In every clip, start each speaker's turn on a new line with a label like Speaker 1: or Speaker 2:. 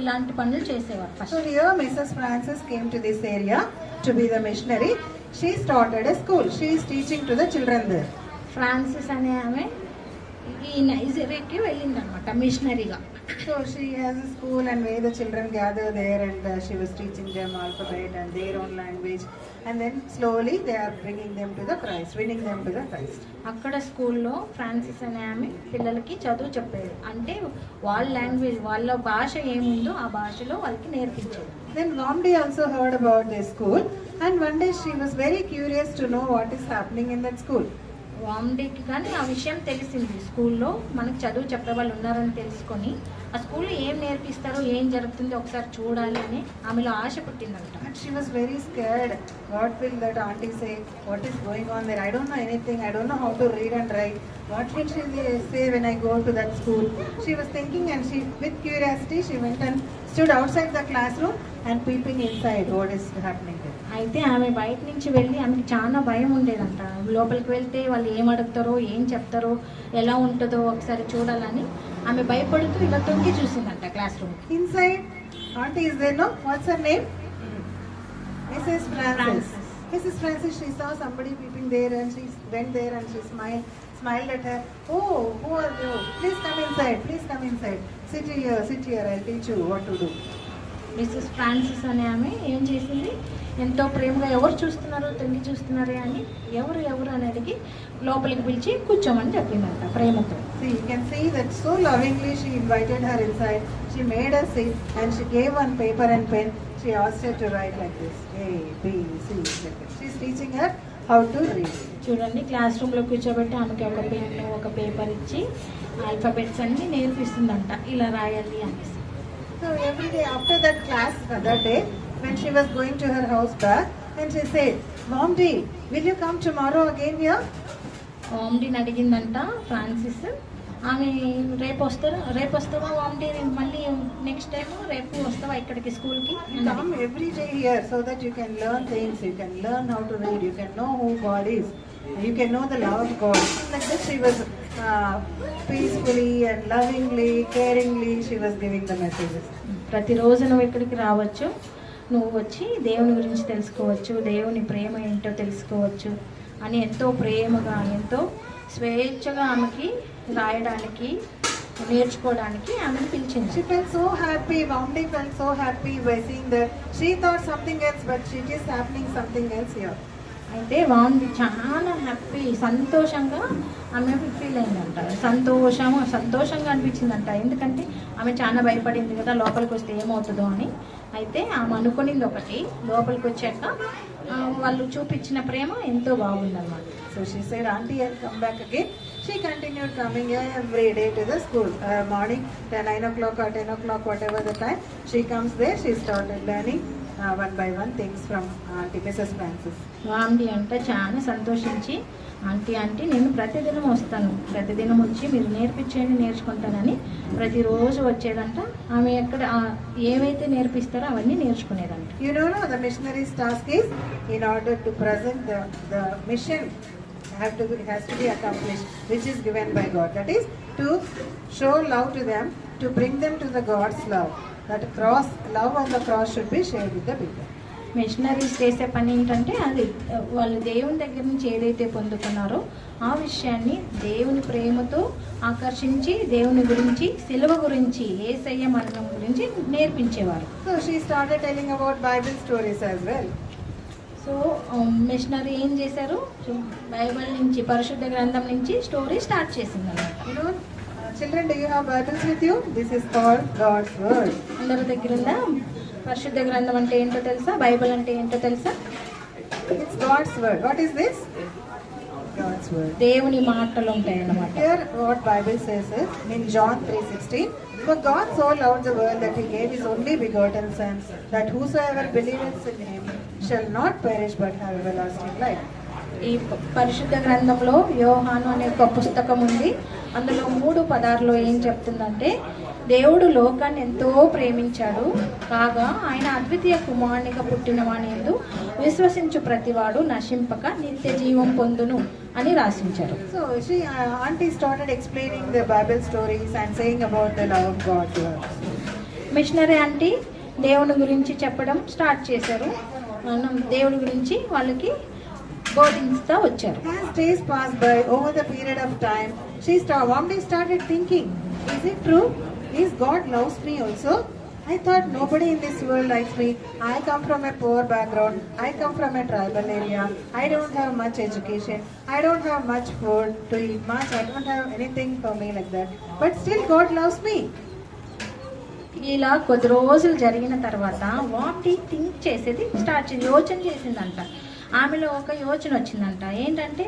Speaker 1: ఇలాంటి పనులు చేసేవారు
Speaker 2: So
Speaker 1: first.
Speaker 2: here Mrs. Francis came to this area to be the missionary. She started a school. She is teaching to the children there.
Speaker 1: Francis అనే ఆమె ఈ నైజీరియాకి వెళ్ళిందనమాట మిషనరీగా.
Speaker 2: So she has a school and where the children gather there and she was teaching them alphabet and their own language, and then slowly they are bringing them to the Christ, winning them to the Christ.
Speaker 1: అక్కడ స్కూల్లో Francis అనే ఆమె పిల్లలకి చదువు చెప్పేది. అంటే వాళ్ళ language, వాళ్ళ భాష ఏముందో ఆ భాషలో వాళ్ళకి నేర్పించేది.
Speaker 2: Then Vamdi also heard about this school, and one day she was very curious to know what is happening in that school.
Speaker 1: వామ్డీకి కానీ ఆ విషయం తెలిసింది, స్కూల్లో మనకు చదువు చెప్పే వాళ్ళు ఉన్నారని తెలుసుకొని ఆ స్కూల్లో ఏం నేర్పిస్తారో ఏం జరుగుతుందో ఒకసారి చూడాలి అని ఆమెలో ఆశ పుట్టిందంట.
Speaker 2: And she was very scared. What will that auntie say? What is going on there? I don't know anything. I don't know how to read and write. What will she say when I go to that school? She was thinking, and she, with curiosity, she went and stood outside the classroom and peeping inside what is happening there.
Speaker 1: అయితే ఆమె బయట నుంచి వెళ్ళి ఆమెకి చాలా భయం ఉండేదంట. లోపలికి వెళ్తే వాళ్ళు ఏం అడుగుతారో ఏం చెప్తారో ఎలా ఉంటుందో ఒకసారి చూడాలని ఆమె భయపడుతూ ఇలా తొంగి చూసిందంట class room.
Speaker 2: Inside, auntie is there, no? What's her name? Mrs. Francis. Mrs. Francis, she saw somebody peeping there and she went there and she smiled at her. Oh, who are you? Please come inside, please come inside. Sit here, I'll teach you what to do.
Speaker 1: Mrs Francis అనే ఆమె ఏం చేసింది, ఎంతో ప్రేమగా ఎవరు చూస్తున్నారో తొంగి చూస్తున్నారే అని ఎవరు అని అడిగి లోపలికి పిలిచి కూర్చోమని చెప్పిందంట ప్రేమతో.
Speaker 2: See, you can see that so lovingly she invited her inside. She made her sit and she gave one paper and pen. She asked her to write like this, A, B, C, like that. She's teaching her how to read.
Speaker 1: చూడండి, class రూమ్లో కూర్చోబెట్టి ఆమెకి ఒక pen ఒక paper ఇచ్చి alphabets అన్ని నేర్పిస్తుందంట, ఇలా రాయాలి అనేసి.
Speaker 2: So every day after that class, that day, when she was going to her house back, and she said, Momdi, will you come tomorrow again here?
Speaker 1: వామ్డీని అడిగిందంట ఫ్రాన్సిస్. ఆమె రేపు వస్తావా వామ్డీ, మళ్ళీ నెక్స్ట్ టైం రేపు వస్తావా ఇక్కడికి స్కూల్కి?
Speaker 2: Come every day here so that you can learn things, you can learn how to read, you can know who God is, you can know the love of God. Like that she was peacefully and lovingly, caringly, she was giving the messages.
Speaker 1: ప్రతిరోజు నువ్వు ఇక్కడికి రావచ్చు, నువ్వు వచ్చి దేవుని గురించి తెలుసుకోవచ్చు, దేవుని ప్రేమ ఏంటో తెలుసుకోవచ్చు అని ఎంతో ప్రేమగా ఎంతో స్వేచ్ఛగా ఆమెకి రాయడానికి నేర్చుకోవడానికి ఆమెను పిలిచింది.
Speaker 2: She felt so happy, Vamdi felt so happy by seeing that. She thought something else, but it is happening something else here.
Speaker 1: అయితే వామ్డి చాలా హ్యాపీ, సంతోషంగా ఆమె ఫీల్ అయిందంట. సంతోషంగా అనిపించిందంట, ఎందుకంటే ఆమె చాలా భయపడింది కదా లోపలికి వస్తే ఏమవుతుందో అని. అయితే ఆమె అనుకునింది ఒకటి, లోపలికి వచ్చాక వాళ్ళు చూపించిన ప్రేమ ఎంతో బాగుందన్నమాట.
Speaker 2: So she said, Auntie, I'll come back again. She continued coming every day to the school. Morning, 9 o'clock or 10 o'clock, whatever the time, she comes there. She started learning one by one things from Auntie Mrs. Francis.
Speaker 1: వామ్డి అంటే చాలా సంతోషించి, aunty నేను ప్రతిదినం వస్తాను, ప్రతిదినం వచ్చి మీరు నేర్పించేది నేర్చుకుంటానని ప్రతిరోజు వచ్చేదంట. ఆమె ఎక్కడ ఏవైతే నేర్పిస్తారో అవన్నీ నేర్చుకునేదంట.
Speaker 2: You know, the missionary's task is, in order to present the mission has to be accomplished, which is given by God. That is to show love to them, to bring them to the God's love. That love on the cross should be shared with the people.
Speaker 1: Missionaries చేసే పని ఏంటంటే అది వాళ్ళు దేవుని దగ్గర నుంచి ఏదైతే పొందుకున్నారో ఆ విషయాన్ని దేవుని ప్రేమతో ఆకర్షించి దేవుని గురించి, సిలువ గురించి, యేసయ్య మరణం గురించి నేర్పించేవారు.
Speaker 2: So she started telling about Bible stories as well.
Speaker 1: So missionary ఏం చేశారు, బైబిల్ నుంచి, పరిశుద్ధ గ్రంథం నుంచి స్టోరీ స్టార్ట్ చేసింది అన్నమాట.
Speaker 2: You know, children, do you have Bibles with you? This is called God's Word.
Speaker 1: అందరి దగ్గర ఉందా? పరిశుద్ధ గ్రంథం అంటే ఏంటో తెలుసా? బైబిల్ అంటే ఏంటో తెలుసా?
Speaker 2: It's God's Word. What is this? God's Word.
Speaker 1: దేవుని మాటలు ఉంటాయి అన్నమాట.
Speaker 2: Here what Bible says is in John 3:16, for God so loved the world that he gave his only begotten Son, that whosoever believeth in him shall not perish but have everlasting life.
Speaker 1: ఈ పరిశుద్ధ గ్రంథంలో యోహాను అనే ఒక పుస్తకం ఉంది. అందులో 3:16 ఏం చెప్తుందంటే, దేవుడు లోకాన్ని ఎంతో ప్రేమించాడు కాగా ఆయన అద్వితీయ కుమారునిగా పుట్టిన వాని యందు విశ్వసించు ప్రతివాడు నశింపక నిత్య జీవం పొందును అని రాసించారు.
Speaker 2: So auntie started explaining the Bible stories and saying about the love of God to her.
Speaker 1: Missionary aunty దేవుని గురించి చెప్పడం స్టార్ట్ చేశారు. మనం దేవుడి గురించి వాళ్ళకి బోధిస్తూ వచ్చారు.
Speaker 2: As days passed by, over the period of time, one day started thinking, is it true? Is God loves me also? I thought nobody in this world likes me. I come from a poor background. I come from a tribal area. I don't have much education. I don't have much food to eat much. I don't have anything for me like that. But still God loves me.
Speaker 1: ఇలా కొద్ది రోజులు జరిగిన తర్వాత వాటి think చేసేది start చేసి యోచన చేసిందంట. ఆమెలో ఒక యోచన వచ్చిందంట. ఏంటంటే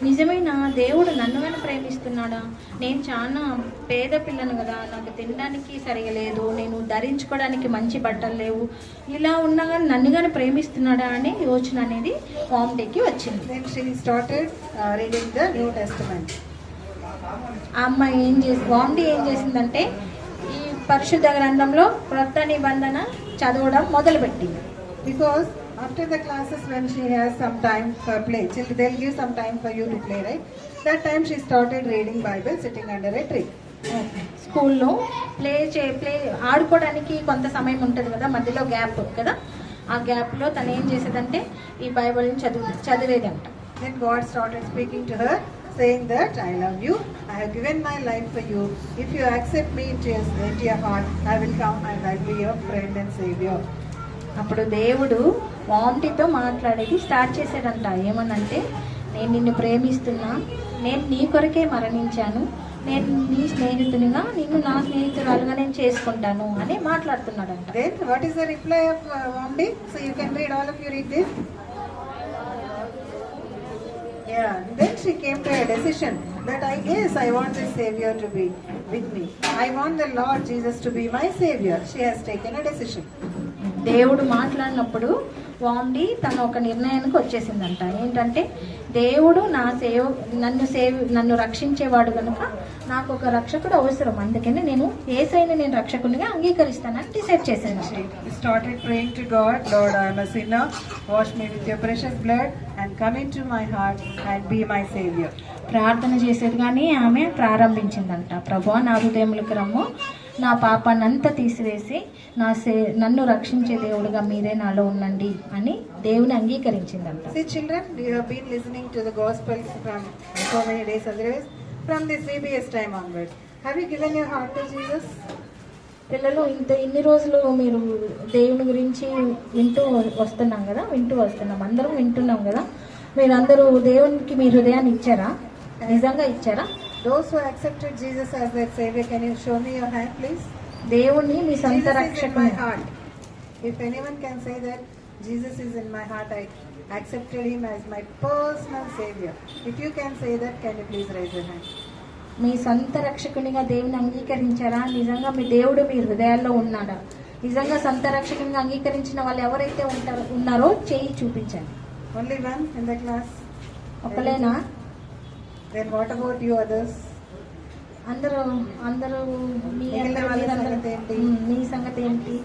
Speaker 1: నిజమైన దేవుడు నన్ను కానీ ప్రేమిస్తున్నాడా? నేను చాలా పేద పిల్లను కదా, నాకు తినడానికి సరిగా లేదు, నేను ధరించుకోవడానికి మంచి బట్టలు లేవు, ఇలా ఉన్నా కానీ నన్ను కానీ ప్రేమిస్తున్నాడా అనే యోచన అనేది వామ్డీకి వచ్చింది.
Speaker 2: Then she started reading the New Testament.
Speaker 1: ఆ అమ్మాయి వామ్డీ ఏం చేసిందంటే ఈ పరిశుద్ధ గ్రంథంలో క్రొత్త నిబంధన చదవడం మొదలుపెట్టింది.
Speaker 2: Because after the classes, when she has some time for play, they'll give some time for you to play, right? That time she started reading Bible sitting under a tree.
Speaker 1: స్కూల్లో ప్లే ఆడుకోవడానికి కొంత సమయం ఉంటుంది కదా, మధ్యలో gap కదా, ఆ గ్యాప్లో తను ఏం చేసేదంటే ఈ బైబిల్ని చదివేదంట.
Speaker 2: Then God started speaking to her, saying that I love you, I have given my life for you. If you accept me into your heart, I will come and I will be your friend and savior.
Speaker 1: అప్పుడు దేవుడు వామ్టీతో మాట్లాడేది start చేశాడంట. ఏమనంటే నేను నిన్ను ప్రేమిస్తున్నా, నేను నీ కొరకే మరణించాను, నేను నీ స్నేహితునిగా నిన్ను నా స్నేహితురాలుగా నేను చేసుకుంటాను అని మాట్లాడుతున్నాడంట.
Speaker 2: Then what is the reply of Vamdi? So you can read, all of you read this. Yeah, then she came to a decision that I want this savior to be with me. I want the Lord Jesus to be my savior. She has taken a decision.
Speaker 1: దేవుడు మాట్లాడినప్పుడు వామ్డీ తను ఒక నిర్ణయానికి వచ్చేసిందంట. ఏంటంటే దేవుడు నన్ను రక్షించేవాడు కనుక నాకు ఒక రక్షకుడు అవసరం, అందుకని నేను యేసయ్యని నేను రక్షకునిగా అంగీకరిస్తానని డిసైడ్ చేశాను.
Speaker 2: Started praying to God, Lord, I am a sinner, wash me with your precious blood and come into my heart and be my savior.
Speaker 1: ప్రార్థన చేసేది కానీ ఆమె ప్రారంభించిందంట. ప్రభువా నా హృదయంలోకి రమ్ము, నా పాపాన్నంతా తీసివేసి నన్ను రక్షించే దేవుడుగా మీరే నాలో ఉండండి అని దేవుని అంగీకరించిందంట.
Speaker 2: See children, you have been listening to the gospels from so many days otherwise, from this VBS time onwards. Have you given your heart to Jesus?
Speaker 1: పిల్లలు ఇన్ని రోజులు మీరు దేవుని గురించి వింటూ వస్తున్నాం, అందరం వింటున్నాం కదా, మీరందరూ దేవునికి మీ హృదయాన్ని ఇచ్చారా? నిజంగా ఇచ్చారా?
Speaker 2: Those who accepted Jesus as their savior, can you show me your hand please?
Speaker 1: దేవుణ్ణి మీ సొంత
Speaker 2: Jesus is in my
Speaker 1: రక్షకునిగా.
Speaker 2: heart. If anyone can say that Jesus is in my heart, I accepted him as my personal savior. If you can say that, can you please raise your hand?
Speaker 1: మీ సొంత రక్షకునిగా దేవుని అంగీకరించారా? నిజంగా మీ దేవుడు మీ హృదయాల్లో ఉన్నాడా? నిజంగా సొంత రక్షకునిగా అంగీకరించిన వాళ్ళు ఎవరైతే ఉన్నారో చేయి చూపించండి.
Speaker 2: Only one in the class?
Speaker 1: ఒకలేనా?
Speaker 2: Then what about you others?
Speaker 1: అందరూ మీ సంగతి ఏంటి?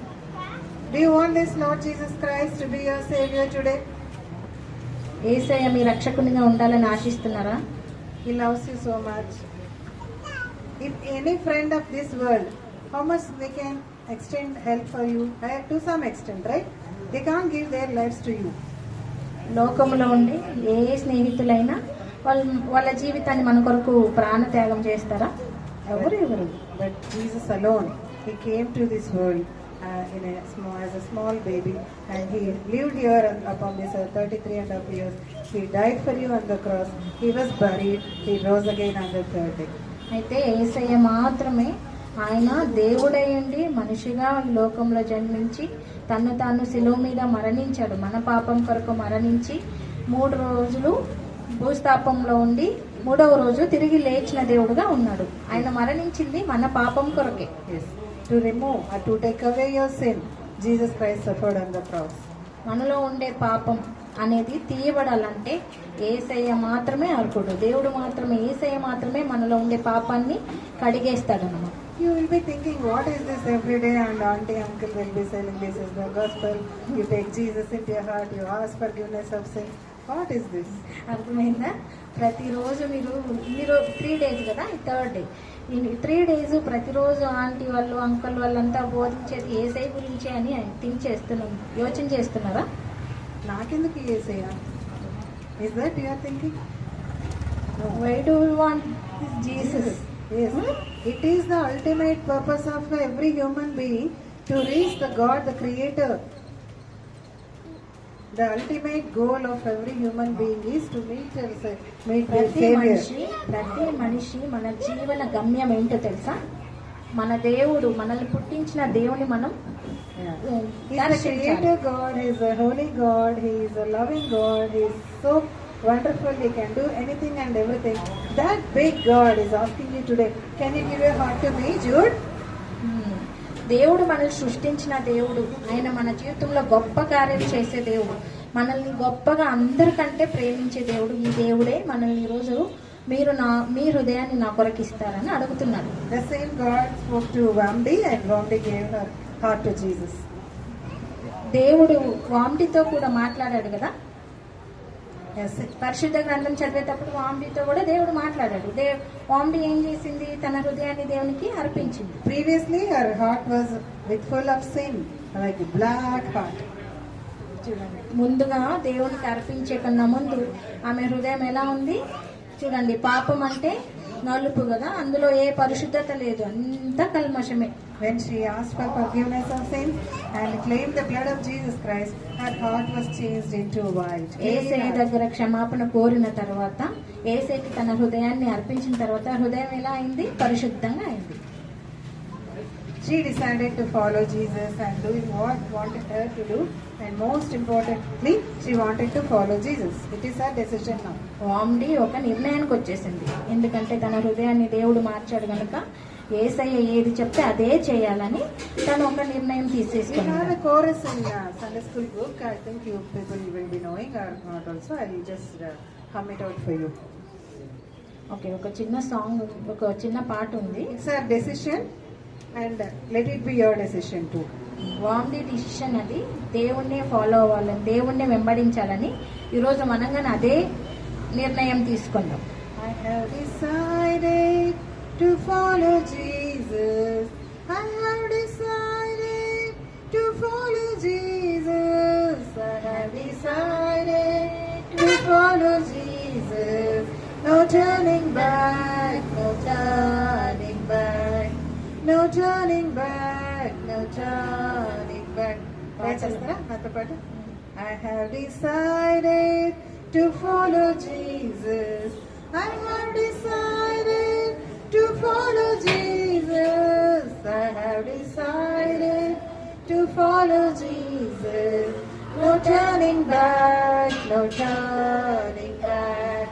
Speaker 2: Do you want this Lord Jesus Christ to be your savior today?
Speaker 1: యేసయ్య మీ రక్షకునిగా ఉండాలని ఆశిస్తున్నారా?
Speaker 2: He loves you so much. If any friend of this world, how much they can extend help for you? To some extent, right? They can't give their lives to you.
Speaker 1: లోకంలో ఉండి ఏ స్నేహితులైనా వాళ్ళ జీవితాన్ని మన కొరకు ప్రాణత్యాగం చేస్తారా? ఎవరు?
Speaker 2: But Jesus alone, he came to this world as a small baby, and he lived here upon this earth 33.5 years. He died for you on the cross. He was buried. He rose again on the third day. అయితే
Speaker 1: యేసయ్య మాత్రమే ఆయన దేవుడయ్యండి మనిషిగా ఈ లోకంలో జన్మించి తను తాను శిలువ మీద మరణించాడు. మన పాపం కొరకు మరణించి 3 రోజులు భూస్థాపంలో ఉండి 3వ రోజు తిరిగి లేచిన దేవుడుగా ఉన్నాడు. ఆయన మరణించింది మన పాపం కొరకే.
Speaker 2: To remove or to take away your sin, Jesus Christ suffered on the cross.
Speaker 1: మనలో ఉండే పాపం అనేది తీయబడాలంటే యేసయ్య మాత్రమే అర్హుడు. దేవుడు మాత్రమే, యేసయ్య మాత్రమే మనలో ఉండే పాపాన్ని కడిగేస్తాడన్నమాట.
Speaker 2: You will be thinking, what is this every day? And auntie, uncle will be saying, this is the gospel. You take Jesus into your heart, you ask forgiveness of sin. What is this?
Speaker 1: అర్థమైందా? ప్రతిరోజు మీరు 3 days కదా, ఈ 3rd day ఈ 3 days ప్రతిరోజు aunty వాళ్ళు uncle వాళ్ళంతా బోధించేది ఏసై గురించే అని థింక్ చేస్తున్నాం, యోచన చేస్తున్నారా?
Speaker 2: నాకెందుకు ఏసయ్యా? Is that you are thinking? No.
Speaker 1: Why do you want Jesus?
Speaker 2: Yes. It is the ultimate purpose of every human being to reach the God, the Creator. The ultimate goal of every human being is to meet their Savior.
Speaker 1: ప్రతి మనిషి మన జీవన గమ్యం ఏంటో తెలుసా? మన దేవుడు, మనల్ని పుట్టించిన దేవుని మనం
Speaker 2: Yeah. He is the Creator God, He is a holy God, He is a loving God, He is so wonderful, He can do anything and everything. That big God is asking you today, can you give your heart to me, Jude?
Speaker 1: దేవుడు మనల్ని సృష్టించిన దేవుడు, ఆయన మన జీవితంలో గొప్ప కార్యం చేసే దేవుడు, మనల్ని గొప్పగా అందరికంటే ప్రేమించే దేవుడు. ఈ దేవుడే మనల్ని ఈరోజు మీ హృదయాన్ని నా కొరకు ఇస్తారని అడుగుతున్నాడు.
Speaker 2: The same God spoke to Vamdi and Vamdi gave her heart to Jesus.
Speaker 1: దేవుడు వాండితో కూడా మాట్లాడాడు కదా.
Speaker 2: Yes.
Speaker 1: పరిశుద్ధ గ్రంథం చదివేటప్పుడు వాండితో కూడా దేవుడు మాట్లాడాడు. వాండి ఏం చేసింది? తన హృదయాన్ని దేవునికి అర్పించింది.
Speaker 2: Previously her heart was with full of sin, like a black heart.
Speaker 1: చూడండి, ముందుగా దేవునికి అర్పించే కన్నా ముందు ఆమె హృదయం ఎలా ఉంది చూడండి. పాపం అంటే నలుపు కదా, అందులో ఏ పరిశుద్ధత లేదు, అంతా కల్మషమే.
Speaker 2: When she asked for forgiveness of sin and claimed the blood of Jesus Christ, her heart was changed into white.
Speaker 1: యేసయ్య దగ్గర క్షమాపణ కోరిన తర్వాత, యేసయ్యకి తన హృదయాన్ని అర్పించిన తర్వాత హృదయం ఎలా అయింది? పరిశుద్ధంగా అయింది.
Speaker 2: She decided to follow Jesus and doing what wanted her to do, and most importantly, she wanted to follow Jesus. It is her decision now.
Speaker 1: వాండి ఒక నిర్ణయానికి వచ్చేసింది. ఎందుకంటే తన హృదయాన్ని దేవుడు మార్చాడు కనుక యేసయ్య ఏది చెప్తే అదే చేయాలని తను ఒక నిర్ణయం
Speaker 2: We have
Speaker 1: తీసేసుకున్నాడు.
Speaker 2: a chorus in Sunday school book. I think you people will be knowing or not also. I will just hum it out for you.
Speaker 1: Okay, ఒక చిన్న సాంగ్, ఒక చిన్న పాట ఉంది.
Speaker 2: It's her decision and let it be your decision too.
Speaker 1: Wendy decision అది దేవుణ్ణి follow అవ్వాలని, దేవుణ్ణి వెంబడించాలని ఈరోజు మనం కానీ అదే నిర్ణయం తీసుకుందాం.
Speaker 2: I have decided to follow Jesus. I have decided to follow Jesus. I have decided to follow Jesus. No turning back, no turning back, no turning back, no turning back. చేస్తారా నాతో పాటు? I have decided to follow Jesus. I have decided to follow Jesus. I have decided to follow Jesus. No turning back, no turning back,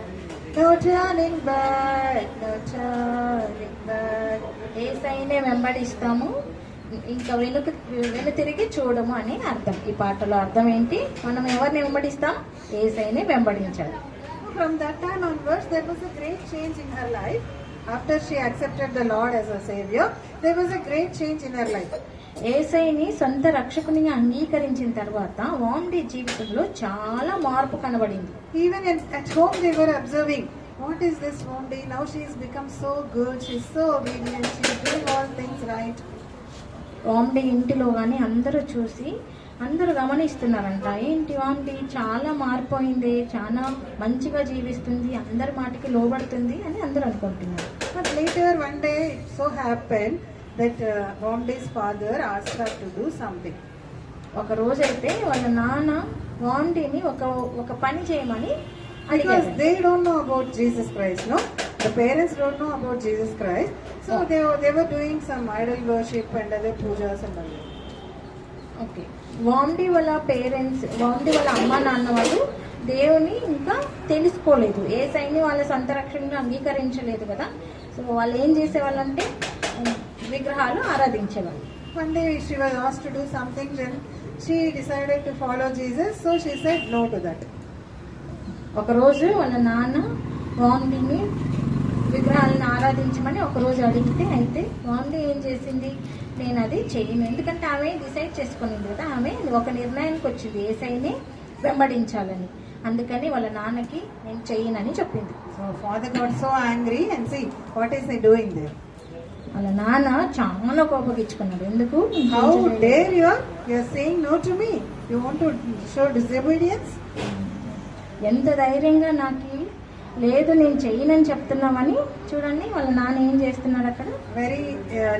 Speaker 2: no turning back, no turning back.
Speaker 1: యేసయ్యనే వెంబడిస్తాము, ఇంకా వెనుతిరిగి చూడము అని అర్థం. ఈ పాటలో అర్థం ఏంటి? మనం ఎవరిని వెంబడిస్తాం? యేసయ్యనే వెంబడించాలి.
Speaker 2: From that time onwards, there was a great change in her life. After she accepted the Lord as her Savior, there was a great change in her life.
Speaker 1: యేసయ్యని సొంత రక్షకునిగా అంగీకరించిన తర్వాత వాండి జీవితంలో చాలా మార్పు కనబడింది.
Speaker 2: Even at home, they were observing, what is this Vamdi? Now she has become so good, she is so obedient, she is doing all things right.
Speaker 1: వాండి ఇంటిలో కానీ అందరూ చూసి అందరూ గమనిస్తున్నారంట, ఏంటి వాండి చాలా మారిపోయింది, చాలా మంచిగా జీవిస్తుంది, అందరి మాటకి లోబడుతుంది అని అందరూ అనుకుంటున్నారు.
Speaker 2: But later one day, it so happened that Vamdi's father asked her to do something.
Speaker 1: ఒక రోజైతే వాళ్ళ నాన్న వాండిని ఒక పని చేయమని
Speaker 2: Because
Speaker 1: అడిగారు.
Speaker 2: they don't know about Jesus Christ, no? The parents don't know about Jesus Christ. So they were doing some idol worship and other pujas and all that.
Speaker 1: Okay, Wendy వాళ్ళ parents, వాండి వాళ్ళ అమ్మ నాన్న వాళ్ళు దేవుని ఇంకా తెలుసుకోలేదు, యేసయ్యని వాళ్ళ సొంత రక్షణగా అంగీకరించలేదు కదా. సో వాళ్ళు ఏం చేసేవాళ్ళంటే విగ్రహాలు ఆరాధించేవాళ్ళు.
Speaker 2: One day she was asked to do something, then she decided to follow Jesus, so she said no to that.
Speaker 1: ఒకరోజు వాళ్ళ నాన్న వాండిని విగ్రహాలను ఆరాధించమని ఒకరోజు అడిగితే, అయితే వాండి ఏం చేసింది, నేను అది చెయ్యను. ఎందుకంటే ఆమె డిసైడ్ చేసుకునింది కదా, ఆమె ఒక నిర్ణయానికి వచ్చింది యేసయ్యని వెంబడించాలని. అందుకని వాళ్ళ నాన్నకి నేను చెయ్యనని చెప్పింది.
Speaker 2: So father got so angry and see what is he doing there.
Speaker 1: వాళ్ళ నాన్న చాలా కోపగించుకున్నాడు. ఎందుకు?
Speaker 2: How dare you? You are saying no to me. You want to show disobedience?
Speaker 1: ఎంత ధైర్యంగా నాకు లేదు నేను చెయ్యనని చెప్తున్నామని చూడండి వాళ్ళ నాన్న ఏం చేస్తున్నాడు అక్కడ.
Speaker 2: Very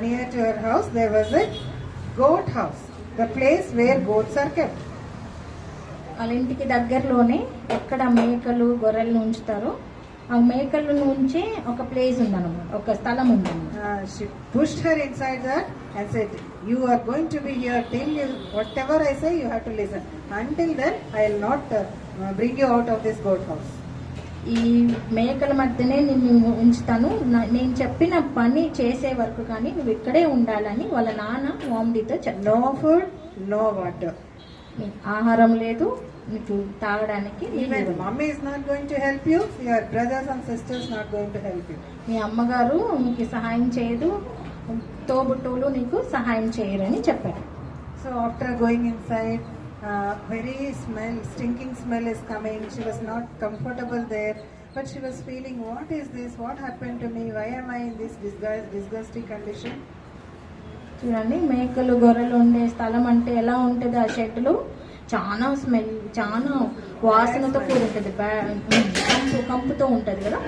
Speaker 2: near to your house there was a goat house, the place where goats are kept.
Speaker 1: వాళ్ళ ఇంటికి దగ్గరలోనే ఎక్కడ మేకలు గొర్రెలను ఉంచుతారో ఆ మేకల నుంచే ఒక ప్లేస్ ఉందన్నమాట, ఒక స్థలం ఉందన్నమాట.
Speaker 2: She pushed her inside that and said, you are going to be here till you, whatever I say you have to listen. Until then I will not bring you out of this goat house.
Speaker 1: ఈ మేకల మధ్యనే నిన్ను ఉంచుతాను, నేను చెప్పిన పని చేసే వరకు కానీ నువ్వు ఇక్కడే ఉండాలని వాళ్ళ నాన్న మామిడితో చెప్పాడు.
Speaker 2: No food, no water.
Speaker 1: ఆహారం లేదు, నీకు తాగడానికి
Speaker 2: Even mommy is not going to help you, your brothers and sisters not going to help you.
Speaker 1: మీ అమ్మగారు నీకు సహాయం చేయదు, తోబుట్టువులు నీకు సహాయం చేయరని చెప్పారు.
Speaker 2: So after going inside, very stinking smell is coming. She was not comfortable there, but she was feeling, what is this? What happened to me? Why am I in this disgusting condition?
Speaker 1: చూడండి మేకలు గొర్రెలు ఉండే స్థలం అంటే ఎలా ఉంటుంది, ఆ షెడ్లు చాలా స్మెల్, చాలా వాసనతో కూడి ఉంటుంది, కంపుతో ఉంటుంది కదా,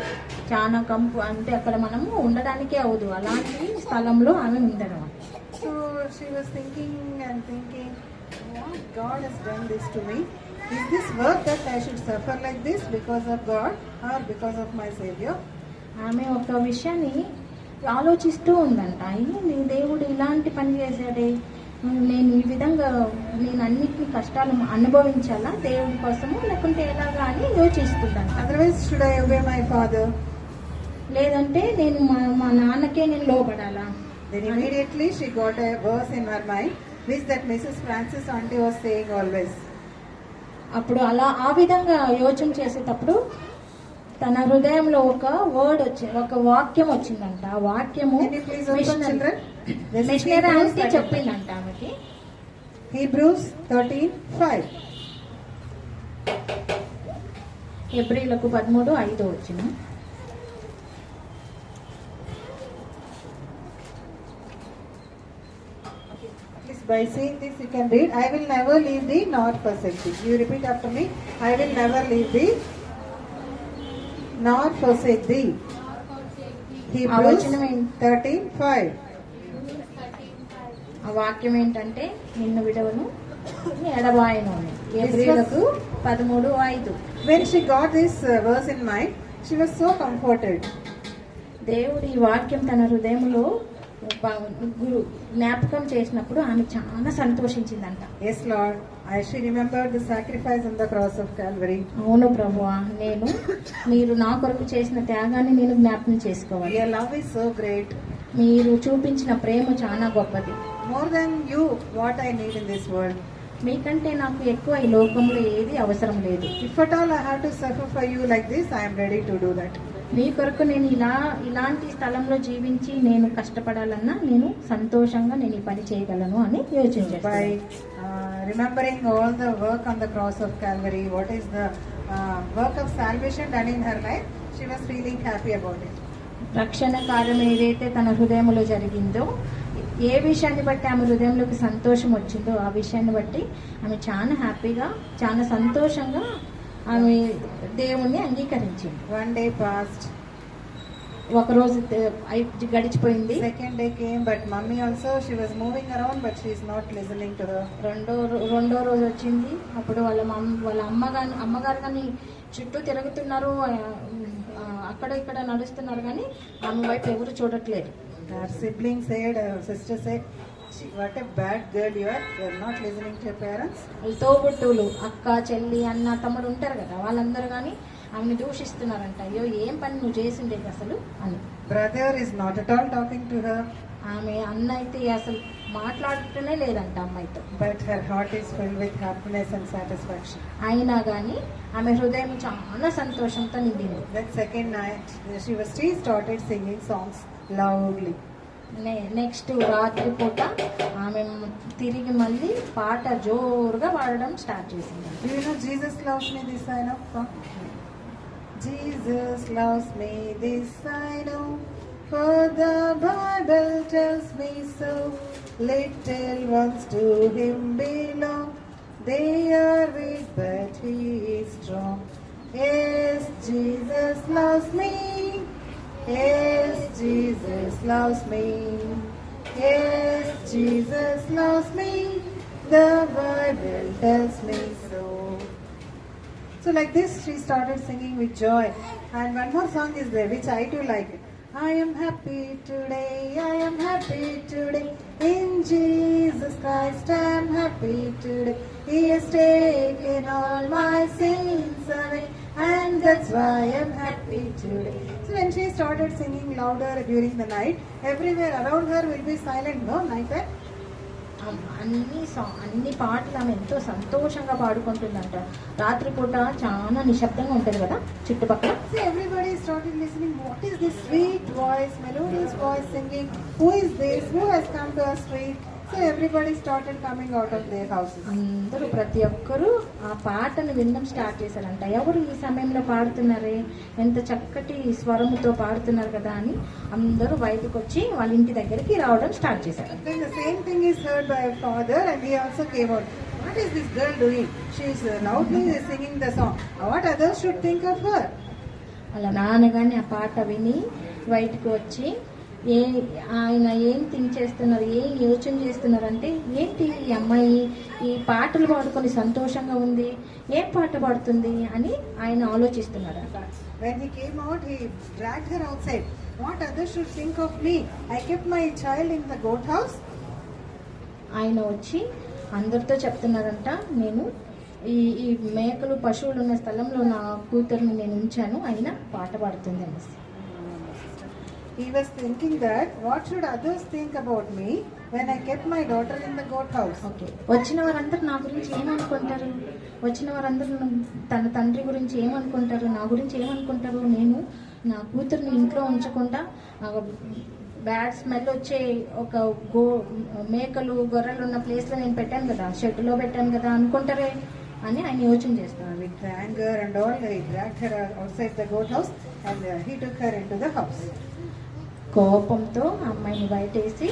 Speaker 1: చాలా కంపు అంటే అక్కడ మనము ఉండడానికే అవదు, అలాంటి స్థలంలో ఆమె ఉందన్నమాట.
Speaker 2: So she was thinking and thinking, what God has done this to me? Is this worth that I should suffer like this because of God or because of my Savior?
Speaker 1: ఆమె ఒక విషయాన్ని ఆలోచిస్తూ ఉందంట, అయ్యి దేవుడు ఇలాంటి పని చేశాడే, నేను ఈ విధంగా నేను అన్నిటిని కష్టాలు అనుభవించాలా దేవుడి కోసము లేకుంటే ఎలాగా అని యోచిస్తుంటాను.
Speaker 2: Otherwise should I obey my father?
Speaker 1: లేదంటే నేను మా నాన్నకే నేను లోబడాలా?
Speaker 2: Then immediately she got a verse in her mind which that Mrs. Francis auntie was saying always.
Speaker 1: అప్పుడు అలా ఆ విధంగా యోచన చేసేటప్పుడు తన హృదయంలో ఒక వాక్యం వచ్చిందంట. ఆ వాక్యము మిషనరీ ఆంటీ చెప్పిందంట ఆమెకి.
Speaker 2: Hebrews 13:5.
Speaker 1: హెబ్రీలకు 13:5 వచ్చిన.
Speaker 2: By saying this you can read, I will never leave thee nor forsake thee. You repeat after me, I will never leave thee nor forsake thee. Hebrews 13:5.
Speaker 1: ఆ వాక్యం ఏంటంటే నిన్ను విడవను ఎడబాయను అని. హెబ్రీలకు 13:5.
Speaker 2: When she got this verse in mind, she was so comforted.
Speaker 1: దేవుడు ఈ వాక్యం తన హృదయంలో జ్ఞాపకం చేసినప్పుడు ఆమె చాలా సంతోషించిందంట.
Speaker 2: Yes Lord, I she remembered the sacrifice on the cross of Calvary.
Speaker 1: అవును ప్రభువా, నేను మీరు నా కొరకు చేసిన త్యాగాన్ని నేను జ్ఞాపకం చేసుకోవాలి.
Speaker 2: Your love is so great.
Speaker 1: మీరు చూపించిన ప్రేమ చాలా గొప్పది.
Speaker 2: More than you, what I need in this world.
Speaker 1: మీకంటే నాకు ఎక్కువ ఈ లోకంలో ఏది అవసరం లేదు.
Speaker 2: If at all I have to suffer for you like this, I am ready to do that.
Speaker 1: మీ కొరకు నేను ఇలాంటి స్థలంలో జీవించి నేను కష్టపడాలన్నా నేను సంతోషంగా నేను ఈ పని చేయగలను అని యోచించాను.
Speaker 2: By remembering all the work on the cross of Calvary, what is the work of salvation done in her life, she was feeling happy about it.
Speaker 1: రక్షణ కార్యం ఏదైతే తన హృదయంలో జరిగిందో, ఏ విషయాన్ని బట్టి ఆమె హృదయంలోకి సంతోషం వచ్చిందో ఆ విషయాన్ని బట్టి ఆమె చాలా హ్యాపీగా చాలా సంతోషంగా ఆమె దేవుణ్ణి అంగీకరించింది.
Speaker 2: One day passed.
Speaker 1: ఒక రోజు గడిచిపోయింది.
Speaker 2: Second day came, but mummy also, she was moving around but she is not listening to her.
Speaker 1: రెండో రోజు వచ్చింది. అప్పుడు వాళ్ళ అమ్మగారు కానీ చుట్టూ తిరుగుతున్నారు, అక్కడ ఇక్కడ నడుస్తున్నారు కానీ ఆమె వైపు ఎవరు చూడట్లేదు.
Speaker 2: Her sibling said, her sister said, what a bad girl you are not listening to your parents.
Speaker 1: తోబుట్టువులు అక్క చెల్లి అన్న తమ్ముడు ఉంటారు కదా, వాళ్ళందరూ కానీ ఆమెను దూషిస్తున్నారంట. అయ్యో ఏం పని నువ్వు చేసిండేది అసలు అని.
Speaker 2: Brother is not at all talking to her.
Speaker 1: ఆమె అన్న అయితే అసలు మాట్లాడుతూనే లేదంట అమ్మాయితో.
Speaker 2: But her heart is filled with happiness and satisfaction.
Speaker 1: అయినా కానీ ఆమె హృదయం చాలా సంతోషంతో నిండింది.
Speaker 2: That second night she started singing songs loudly.
Speaker 1: Next రాత్రి పూట ఆమె తిరిగి మళ్ళీ పాట జోరుగా పాడడం స్టార్ట్ చేసింది.
Speaker 2: Do you know Jesus loves me, this I know? Jesus loves me, this I know. For the Bible tells me so. Little ones to him belong. They are weak but he is strong. Yes, Jesus loves me. Yes, Jesus loves me. Yes, Jesus loves me. The Bible tells me so. So like this, she started singing with joy. And one more song is there, which I too like. I am happy today, I am happy today. In Jesus Christ I am happy today. He has taken all my sins away. And that's why I am happy today. So when she started singing louder during the night, everywhere around her will be silent, no, night time.
Speaker 1: అన్ని పాటలు ఆమె ఎంతో సంతోషంగా పాడుకుంటుందంట. రాత్రిపూట చాలా నిశ్శబ్దంగా ఉంటుంది కదా చుట్టుపక్కల.
Speaker 2: See, everybody started listening. What is this sweet voice, melodious voice singing? Who is this? Who has come to our street? So everybody started coming out of their houses.
Speaker 1: అందరూ ప్రతి ఒక్కరూ ఆ పాటను వినడం స్టార్ట్ చేశారంట. ఎవరు ఈ సమయంలో పాడుతున్నారే, ఎంత చక్కటి స్వరముతో పాడుతున్నారు కదా అని అందరూ బయటకు వచ్చి వాళ్ళ ఇంటి దగ్గరికి రావడం స్టార్ట్ చేశారు.
Speaker 2: Then the same thing is heard by her father, and he also came out. What is this girl doing? She is loudly singing the song. What others should think of her?
Speaker 1: అలా నాన్నగాని ఆ పాట విని బయటకు వచ్చి ఆయన ఏం think చేస్తున్నారు, ఏం యోచన చేస్తున్నారు అంటే, ఏంటి ఈ అమ్మాయి ఈ పాటలు పాడుకొని సంతోషంగా ఉంది, ఏం పాట పాడుతుంది అని ఆయన ఆలోచిస్తున్నారు.
Speaker 2: When he came out, he dragged her outside. What others should think of me? I kept my child in the goat house.
Speaker 1: ఆయన వచ్చి అందరితో చెప్తున్నారంట, నేను ఈ మేకలు పశువులు ఉన్న స్థలంలో నా కూతురుని నేను ఉంచాను, అయినా పాట పాడుతుంది అనేసి.
Speaker 2: He was thinking that what should others think about me when I kept my daughter in the goat house.
Speaker 1: Okay, వచ్చిన వారందరూ నా గురించి ఏమనుకుంటారు, వచ్చిన వారందరూ తన తండ్రి గురించి ఏమనుకుంటారు, నా గురించి ఏమనుకుంటారు, నేను నా కూతుర్ని ఇంట్లో ఉంచకుండా బ్యాడ్ స్మెల్ వచ్చే ఒక మేకలు గొర్రెలు ఉన్న ప్లేస్లో నేను పెట్టాను కదా, షెడ్లో పెట్టాను కదా అనుకుంటారే అని ఆయన యోచన చేస్తున్నారు.
Speaker 2: With anger and all, he dragged her outside the goat house and he took her into the house.
Speaker 1: కోపంతో అమ్మాయిని బయటేసి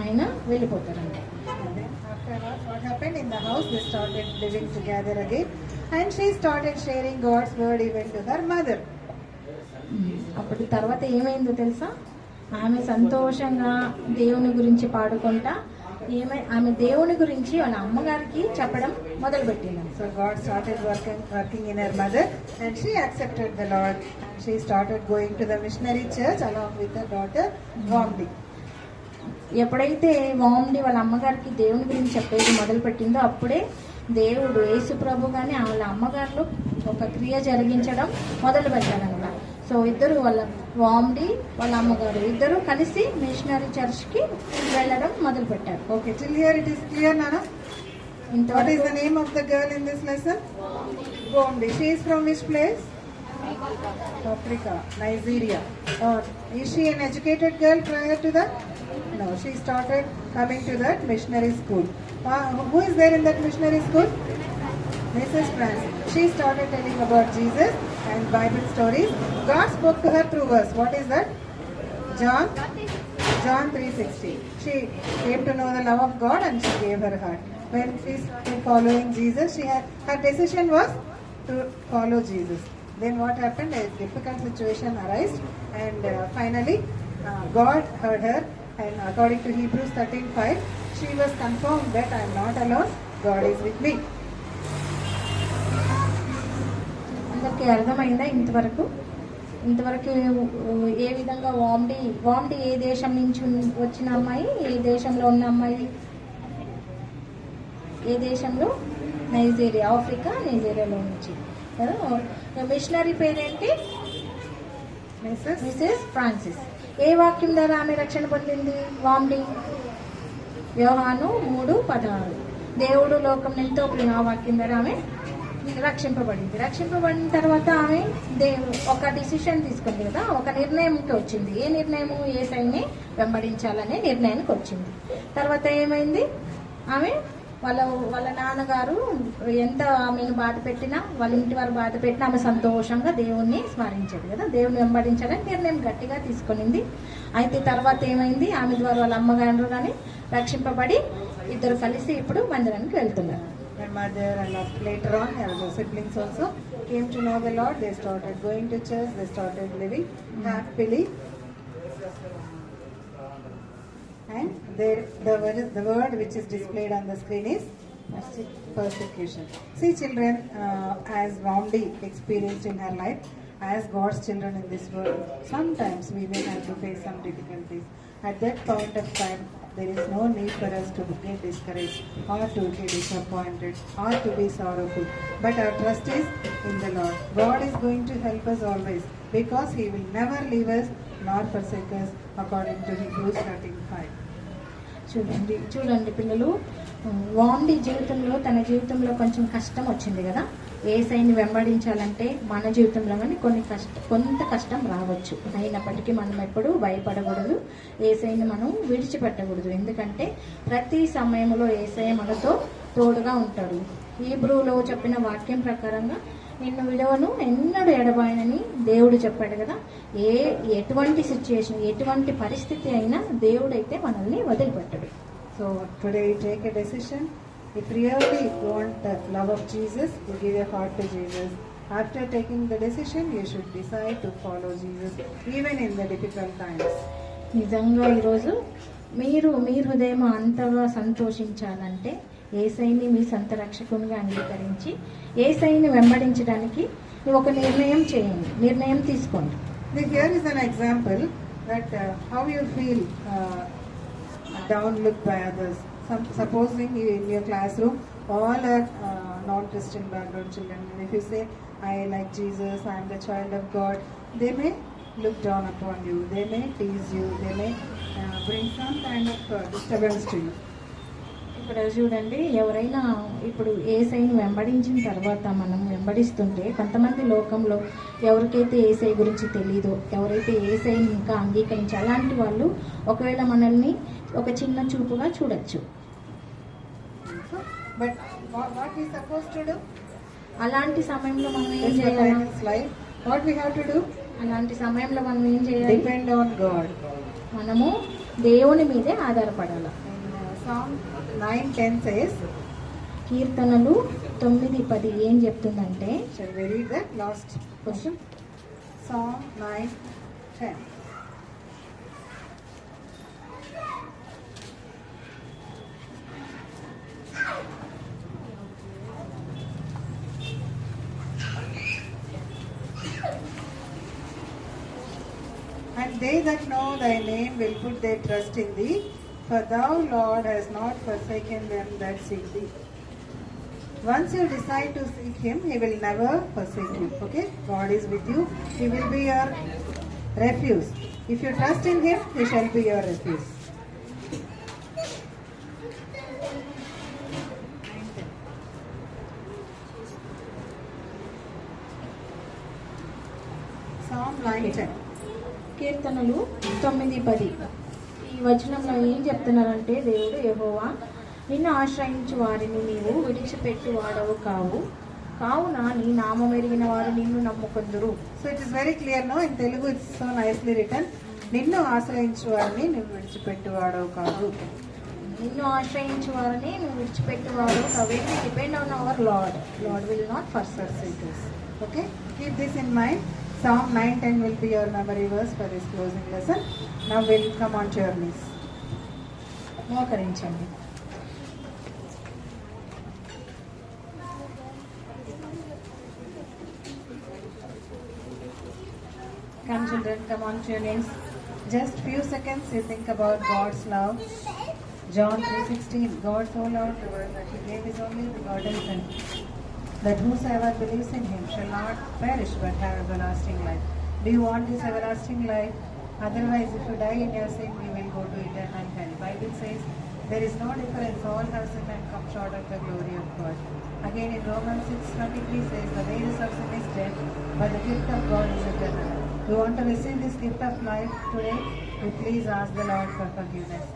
Speaker 1: ఆయన వెళ్ళిపోతారంట.
Speaker 2: And then afterwards, what happened in the house? They started living together again, and she started sharing God's word even to her mother.
Speaker 1: అప్పటి తర్వాత ఏమైందో తెలుసా, ఆమె సంతోషంగా దేవుని గురించి పాడుకుంటా ఆమె దేవుని గురించి వాళ్ళ అమ్మగారికి చెప్పడం మొదలుపెట్టింది.
Speaker 2: So God started working in her mother, and she accepted the Lord. She started going to the missionary church along with her daughter Vamdi.
Speaker 1: ఎప్పుడైతే వామ్డి వాళ్ళ అమ్మగారికి దేవుని గురించి చెప్పేది మొదలుపెట్టిందో అప్పుడే దేవుడు యేసు ప్రభు గాని వాళ్ళ అమ్మగారిలో ఒక క్రియ జరిగించడం మొదలు పెట్టారనమాట. సో ఇద్దరు వాళ్ళ వామ్డి వాళ్ళ అమ్మగారు ఇద్దరు కలిసి మిషనరీ చర్చ్ కి వెళ్ళడం మొదలు పెట్టారు.
Speaker 2: Okay, till here it is clear, Nana? What is the name of the girl in this lesson? Vamdi. She is from which place? Africa, Nigeria. Or is she an educated girl prior to that? No, she started coming to that missionary school. Who is there in that missionary school? Mrs. Francis. She started telling about Jesus and Bible stories. God spoke to her through verse. What is that? John 3:16. She came to know the love of God and she gave her heart. When she started following Jesus, her decision was to follow Jesus. Then what happened? A difficult situation arose, and finally God heard her, and according to Hebrews 13:5, she was confirmed that I am not alone, God is with me.
Speaker 1: అందరికీ అర్థమైందా ఇంతవరకు ఏ విధంగా వామ్డి ఏ దేశం నుంచి వచ్చిన అమ్మాయి, ఏ దేశంలో ఉన్న అమ్మాయి, ఏ దేశంలో? నైజీరియా, ఆఫ్రికా, నైజీరియాలో నుంచి. మిషనరీ పేరేంటి? Mrs Francis. ఏ వాక్యం ద్వారా ఆమె రక్షణ పొందింది వామ్డి? యోహాను 3:16. దేవుడు లోకం ఎంతో ప్రేమ, ఆ వాక్యం ద్వారా ఆమె రక్షింపబడింది. రక్షింపబడిన తర్వాత ఆమె ఒక డిసిషన్ తీసుకుంది కదా, ఒక నిర్ణయంకి వచ్చింది. ఏ నిర్ణయము? యేసయ్యని వెంబడించాలనే నిర్ణయానికి వచ్చింది. తర్వాత ఏమైంది? ఆమె వాళ్ళ వాళ్ళ నాన్నగారు ఎంత ఆమెను బాధ పెట్టినా, వాళ్ళ ఇంటి వారు బాధ పెట్టినా ఆమె సంతోషంగా దేవుణ్ణి స్మరించేది కదా, దేవుని వెంబడించాలని నిర్ణయం గట్టిగా తీసుకునింది. అయితే తర్వాత ఏమైంది, ఆమె ద్వారా వాళ్ళ అమ్మగారు కానీ రక్షింపబడి ఇద్దరు కలిసి ఇప్పుడు మందిరానికి వెళ్తున్నారు.
Speaker 2: My mother and later on, her siblings also came to know the Lord. They started going to church. They started living happily. And the word which is displayed on the screen is persecution. See, children, as Vamdi experienced in her life, as God's children in this world, sometimes we may have to face some difficulties. At that point of time, there is no need for us to get discouraged or to get disappointed or to be sorrowful. But our trust is in the Lord. God is going to help us always, because He will never leave us nor forsake us, according to Hebrews 13:5.
Speaker 1: చూడండి పిల్లలు, వాండి జీవితంలో తన జీవితంలో కొంచెం కష్టం వచ్చింది కదా. యేసయ్యని వెంబడించాలంటే మన జీవితంలో కానీ కొంత కష్టం రావచ్చు. అయినప్పటికీ మనం ఎప్పుడూ భయపడకూడదు, యేసయ్యని మనం విడిచిపెట్టకూడదు. ఎందుకంటే ప్రతి సమయంలో యేసయ్య మనతో తోడుగా ఉంటాడు. హీబ్రూలో చెప్పిన వాక్యం ప్రకారంగా నిన్ను విడవను ఎన్నడూ ఎడబాయనని దేవుడు చెప్పాడు కదా. ఎటువంటి సిచ్యుయేషన్, ఎటువంటి పరిస్థితి అయినా దేవుడైతే మనల్ని వదిలిపెట్టడు.
Speaker 2: So today take a decision. If really want the love of Jesus, you give your heart to Jesus. After taking the decision, you should decide to follow Jesus even in the difficult times.
Speaker 1: నిజంగా ఈరోజు మీరు మీ హృదయం అంతగా సంతోషించాలంటే యేసయ్యని మీ సొంత రక్షకునిగా అంగీకరించి యేసయ్యని వెంబడించడానికి ఒక నిర్ణయం తీసుకోండి.
Speaker 2: Here is an example that how you feel downlooked by others. Supposing in your classroom all are non-Christian background children, and if you say I like Jesus, I am the child of God, they may look down upon you, they may tease you, they may bring some kind of disturbance to you.
Speaker 1: ఇక్కడ చూడండి, ఎవరైనా ఇప్పుడు యేసయ్యని వెంబడించిన తర్వాత మనం వెంబడిస్తుంటే కొంతమంది లోకంలో ఎవరికైతే యేసయ్య గురించి తెలీదో, ఎవరైతే యేసయ్యని ఇంకా అంగీకరించి అలాంటి వాళ్ళు ఒకవేళ మనల్ని ఒక చిన్న చూపుగా చూడొచ్చు.
Speaker 2: But what we supposed to do?
Speaker 1: అలాంటి సమయంలో మనం ఏం చేయాలి?
Speaker 2: What we have to do?
Speaker 1: అలాంటి సమయంలో మనం ఏం చేయాలి?
Speaker 2: Depend on God.
Speaker 1: మనము దేవుని మీదే ఆధారపడాలి.
Speaker 2: Psalm 9:10 says,
Speaker 1: కీర్తనలు 9:10 ఏం చెప్తుందంటే,
Speaker 2: shall we read that last question? Psalm 9:10. And they that know thy name will put their trust in thee, for thou, Lord, hast not forsaken them that seek thee. Once you decide to seek Him, He will never forsake you. Okay? God is with you. He will be your refuge. If you trust in Him, He shall be your refuge. Psalm 9:10.
Speaker 1: కీర్తనలు 9:10 ఈ వచనంలో ఏం చెప్తున్నారంటే, దేవుడు యెహోవా నిన్ను ఆశ్రయించు వారిని నీవు విడిచిపెట్టి వాడవు కావున నీ నామం ఎరిగిన వారు నిన్ను నమ్ముకొందురు.
Speaker 2: So it is very clear, no? In Telugu it's so nicely written. నిన్ను ఆశ్రయించు వారిని నువ్వు విడిచిపెట్టి వాడవు కాదు.
Speaker 1: నిన్ను ఆశ్రయించు వారిని నువ్వు విడిచిపెట్టి వాడవు కావు. Depend on our Lord will not forsake us.
Speaker 2: Okay? Keep this in mind. Psalm 9:10 will be your memory verse for this closing lesson. Now we'll come on to your knees.
Speaker 1: మోకరించండి.
Speaker 2: Come children, come on to your knees. Just few seconds you think about God's love. John 3:16, God so loved the world that He gave His only begotten Son, that whosoever believes in Him shall not perish but have everlasting life. Do you want this everlasting life? Otherwise, if you die in your sin, you will go to eternal hell. Bible says there is no difference. All have sinned and come short of the glory of God. Again in Romans 6:23 says the wages of sin is death, but the gift of God is eternal. You want to receive this gift of life today? You please ask the Lord for forgiveness.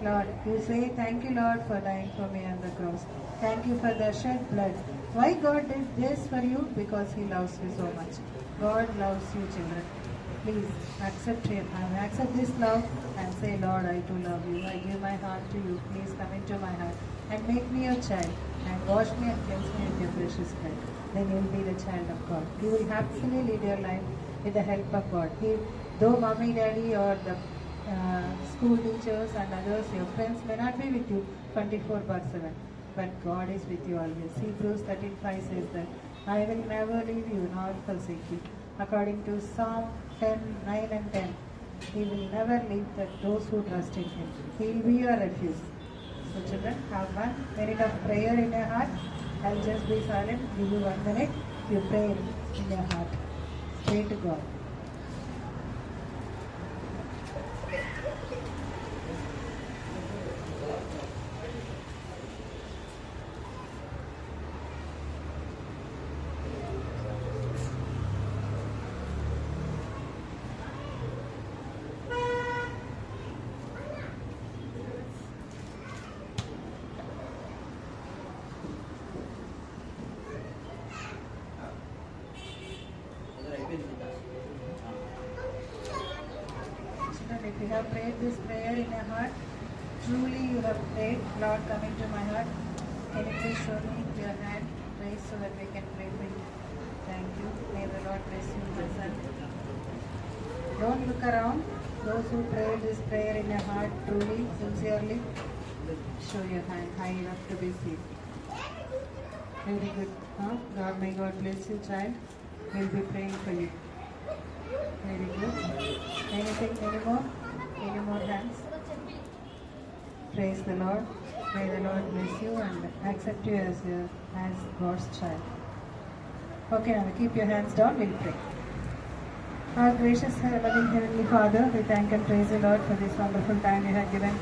Speaker 2: Lord, you say, thank you, Lord, for dying for me on the cross. Thank you for the shed blood. Why God did this for you? Because He loves you so much. God loves you, children. Please accept Him and accept this love and say, Lord, I too love you. I give my heart to you. Please come into my heart and make me your child and wash me and cleanse me with your precious blood. Then you will be the child of God. You will happily lead your life with the help of God. Though mommy, daddy, or the school teachers and others, your friends may not be with you 24/7, but God is with you always. Hebrews 13:5 says that, I will never leave you nor forsake you. According to Psalm 10:9 and 10, He will never leave those who trust in Him. He will be your refuge. So children, have 1 minute of prayer in your heart. I'll just be silent, give you 1 minute. You pray in your heart. Pray to God. Children, if you have prayed this prayer in your heart, truly you have prayed, Lord, come into my heart. Can you please show me your hand, raise so that we can pray for you? Thank you. May the Lord bless you, my son. Don't look around. Those who prayed this prayer in your heart, truly, sincerely, show your hand high enough to be seen. Very good. Huh? God, may God bless you, child. We'll be praying for you. Very good. Anything anymore? Any more hands? Praise the Lord. May the Lord bless you and accept you as God's child. Okay, now keep your hands down. We'll pray. Our gracious loving Heavenly Father, we thank and praise you, Lord, for this wonderful time you have given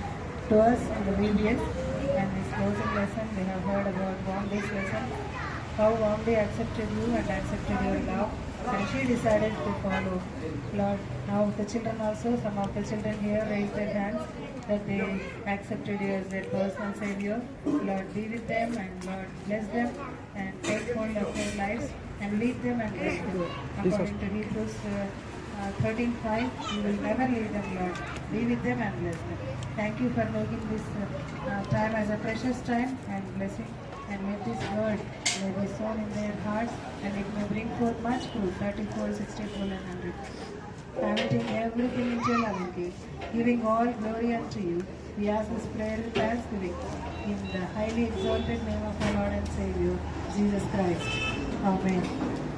Speaker 2: to us in the VBS and this closing lesson. We have heard about Wambi's lesson, how Wambi accepted you and accepted your love, and she decided to follow. Lord, now the children also, some of the children here raised their hands that they accepted you as their personal Savior. Lord, be with them and Lord, bless them and take hold of their lives and lead them and bless them. According to Hebrews 13:5, you will never leave them, Lord. Be with them and bless them. Thank you for making this time as a precious time and blessing. And may this word may be sown in their hearts and it may bring forth much fruit, 34, 64 and 100. Committing everything into your loving care, giving all glory unto you, we ask this prayer with thanksgiving in the highly exalted name of our Lord and Savior, Jesus Christ. Amen.